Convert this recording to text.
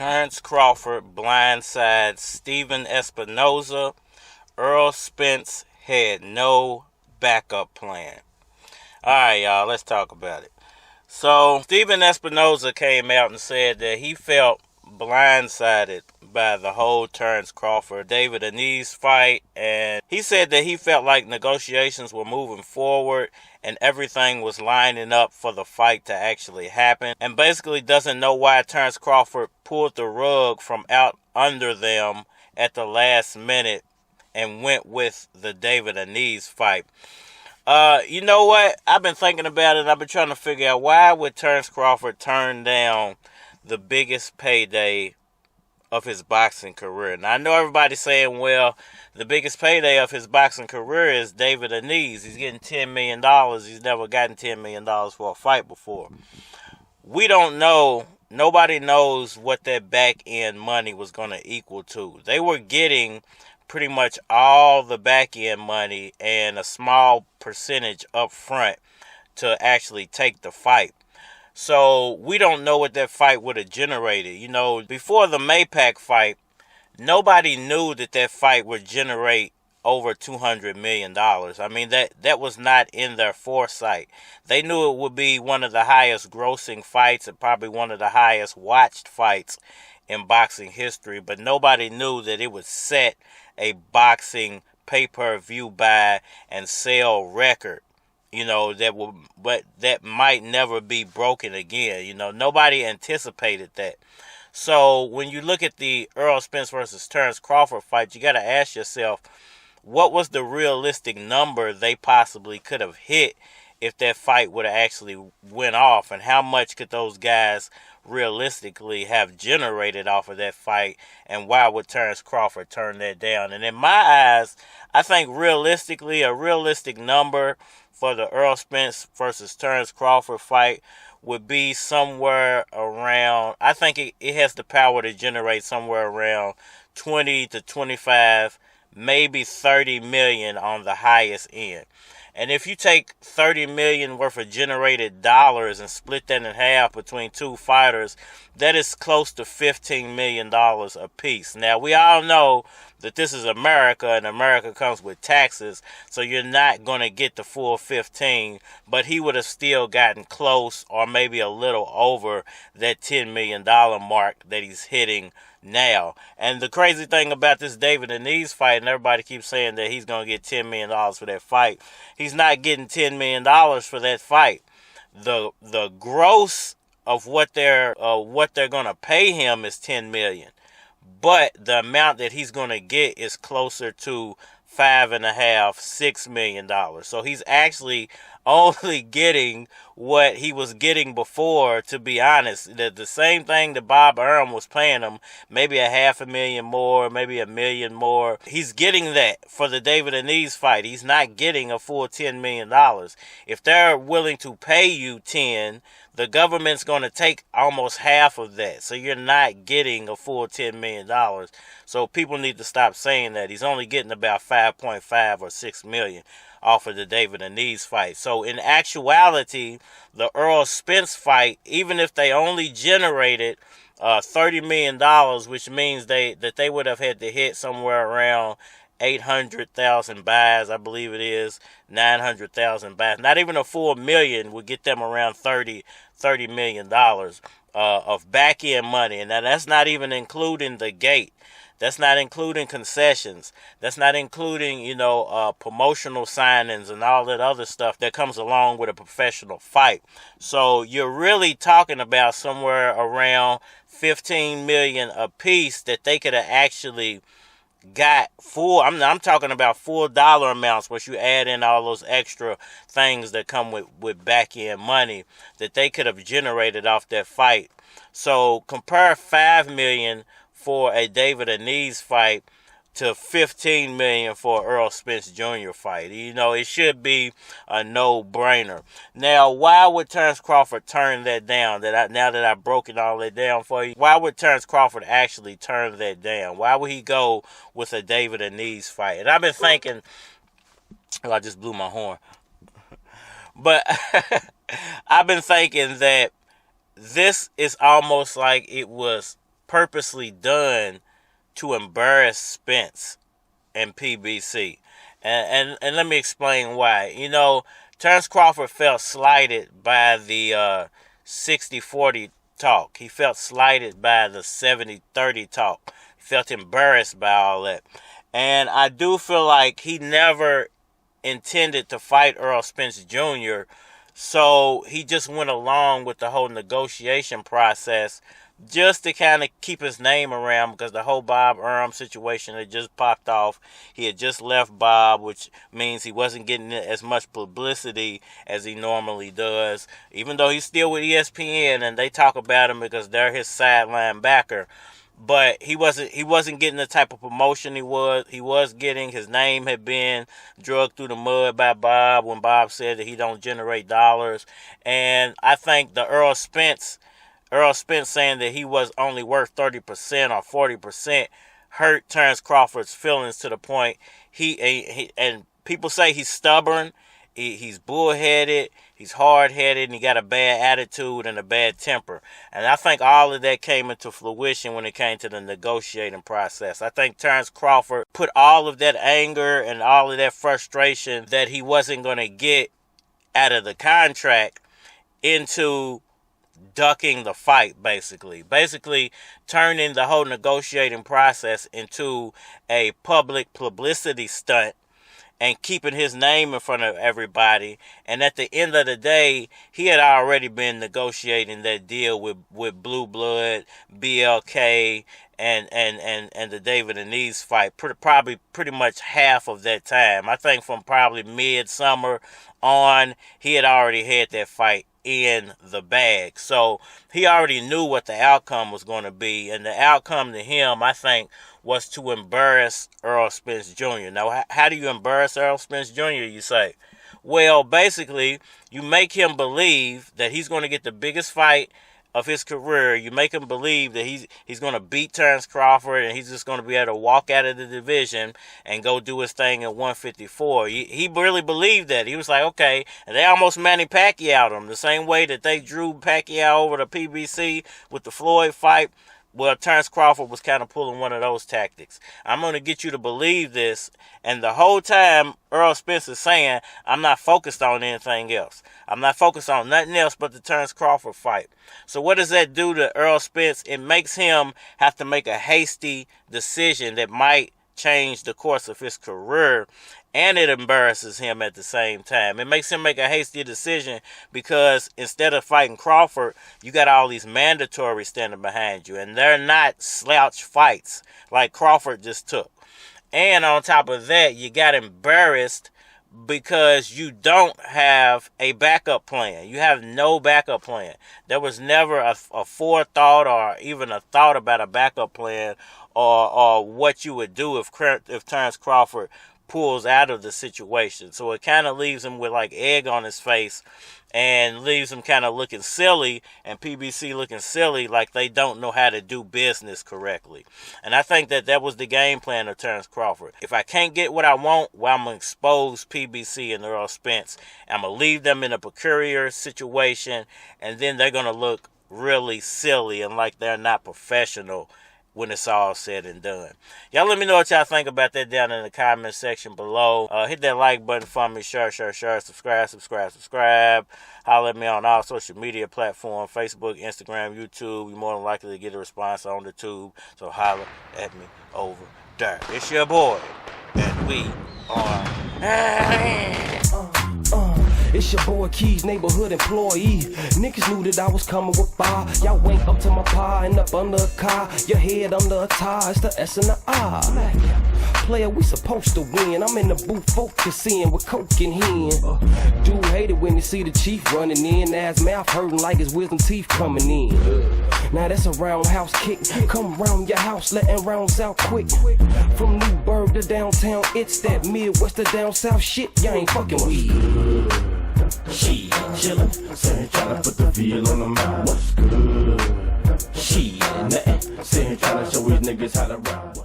Terence Crawford Blindsides Stephen Espinoza. ERROL Spence had no backup plan. Alright, y'all, let's talk about it. So, Stephen Espinoza came out and said that he felt blindsided by the whole Terence Crawford David Avanesyan fight, and he said that he felt like negotiations were moving forward and everything was lining up for the fight to actually happen, and basically doesn't know why Terence Crawford pulled the rug from out under them at the last minute and went with the David Avanesyan fight. You know what? I've been thinking about it. I've been trying to figure out why would Terence Crawford turn down the biggest payday of his boxing career. Now, I know everybody's saying, well, the biggest payday of his boxing career is David Avanesyan. He's getting $10 million. He's never gotten $10 million for a fight before. We don't know. Nobody knows what that back end money was going to equal to. They were getting pretty much all the back end money and a small percentage up front to actually take the fight. So we don't know what that fight would have generated. You know, before the Maypac fight, nobody knew that that fight would generate over $200 million. I mean, that was not in their foresight. They knew it would be one of the highest grossing fights and probably one of the highest watched fights in boxing history, but nobody knew that it would set a boxing pay-per-view buy and sale record, you know, that might never be broken again. You know, nobody anticipated that. So when you look at the ERROL Spence versus Terence Crawford fight, you got to ask yourself, what was the realistic number they possibly could have hit if that fight would have actually went off, and how much could those guys realistically have generated off of that fight, and why would Terence Crawford turn that down? And in my eyes, I think realistically, a realistic number for the ERROL Spence versus Terence Crawford fight would be somewhere around, I think it has the power to generate somewhere around 20 to 25, maybe 30 million on the highest end. And if you take 30 million worth of generated dollars and split that in half between two fighters, that is close to $15 million a piece. Now, we all know that this is America, and America comes with taxes, so you're not going to get the full 15, but he would have still gotten close or maybe a little over that $10 million mark that he's hitting now. And the crazy thing about this David Avanesyan fight, and everybody keeps saying that he's going to get $10 million for that fight, he's not getting $10 million for that fight. The gross of what they're going to pay him is $10 million, but the amount that he's going to get is closer to $5.5–6 million. So he's actually only getting what he was getting before, to be honest. The same thing that Bob Arum was paying him, maybe $500,000 more, maybe $1 million more. He's getting that for the David Avanesyan fight. He's not getting a full $10 million. If they're willing to pay you 10, the government's going to take almost half of that. So you're not getting a full $10 million. So people need to stop saying that. He's only getting about 5.5 or $6 million off of the David Avanesyan fight. So in actuality, the ERROL Spence fight, even if they only generated $30 million, which means that they would have had to hit somewhere around 800,000 buys, I believe it is, 900,000 buys. Not even a full million would get them around $30 million of back-end money. And now that's not even including the gate. That's not including concessions. That's not including, promotional signings and all that other stuff that comes along with a professional fight. So you're really talking about somewhere around 15 million a piece that they could have actually got full. I'm talking about full dollar amounts, once you add in all those extra things that come with back end money that they could have generated off that fight. So compare 5 million for a David Avanesyan fight to 15 million for ERROL Spence Jr. fight. It should be a no-brainer. Now, why would Terence Crawford turn that down? Now that I've broken all that down for you, why would Terence Crawford actually turn that down? Why would he go with a David Avanesyan fight? And I've been thinking, I just blew my horn. But I've been thinking that this is almost like it was purposely done to embarrass Spence and PBC. And let me explain why. You know, Terence Crawford felt slighted by the 60-40 talk. He felt slighted by the 70-30 talk. He felt embarrassed by all that. And I do feel like he never intended to fight Errol Spence Jr., so he just went along with the whole negotiation process just to kind of keep his name around, because the whole Bob Arum situation had just popped off. He had just left Bob, which means he wasn't getting as much publicity as he normally does, even though he's still with ESPN and they talk about him because they're his sideline backer. But he wasn't getting the type of promotion he was getting. His name had been dragged through the mud by Bob when Bob said that he don't generate dollars. And I think the Errol Spence saying that he was only worth 30% or 40% hurt Terence Crawford's feelings to the point and people say he's stubborn, he's bullheaded, he's hard-headed, and he got a bad attitude and a bad temper. And I think all of that came into fruition when it came to the negotiating process. I think Terence Crawford put all of that anger and all of that frustration that he wasn't going to get out of the contract into ducking the fight, basically turning the whole negotiating process into a public publicity stunt and keeping his name in front of everybody. And at the end of the day, he had already been negotiating that deal with Blue Blood, BLK, and the David Avanesyan fight probably pretty much half of that time. I think from probably midsummer on, he had already had that fight in the bag. So he already knew what the outcome was going to be, and the outcome to him, I think, was to embarrass Errol Spence Jr. Now, how do you embarrass Errol Spence Jr., you say? Well, basically, you make him believe that he's going to get the biggest fight of his career. You make him believe that he's going to beat Terence Crawford and he's just going to be able to walk out of the division and go do his thing at 154. He really believed that. He was like, okay, and they almost Manny Pacquiao'd him the same way that they drew Pacquiao over to PBC with the Floyd fight. Well, Terence Crawford was kind of pulling one of those tactics. I'm going to get you to believe this. And the whole time, Errol Spence is saying, I'm not focused on anything else. I'm not focused on nothing else but the Terence Crawford fight. So what does that do to Errol Spence? It makes him have to make a hasty decision that might change the course of his career, and it embarrasses him at the same time. It makes him make a hasty decision because instead of fighting Crawford, you got all these mandatories standing behind you, and they're not slouch fights like Crawford just took. And on top of that, you got embarrassed because you don't have a backup plan. You have no backup plan. There was never a forethought or even a thought about a backup plan or what you would do if Terence Crawford pulls out of the situation. So it kind of leaves him with like egg on his face and leaves him kind of looking silly, and PBC looking silly, like they don't know how to do business correctly. And I think that was the game plan of Terence Crawford. If I can't get what I want, well, I'm going to expose PBC and Errol Spence. I'm going to leave them in a peculiar situation, and then they're going to look really silly and like they're not professional when it's all said and done. Y'all let me know what y'all think about that down in the comment section below. Hit that like button for me. Share. Subscribe. Holler at me on all social media platforms, Facebook, Instagram, YouTube. You're more than likely to get a response on the tube. So holler at me over there. It's your boy, and we are... It's your boy Keys, neighborhood employee. Niggas knew that I was coming with fire. Y'all ain't up to my pie and up under a car. Your head under a tie, it's the S and the I. Player, we supposed to win. I'm in the booth focusing with coke in hand. Dude hate it when you see the chief running in. Ass mouth hurting like his wisdom teeth coming in. Now that's a roundhouse kick. Come round your house, letting rounds out quick. From Newburgh to downtown, it's that Midwest to down south shit. Y'all ain't fucking weed. She chillin', tryna put the feel on the mind. What's good? She nothing, sitting tryna show his niggas how to ride.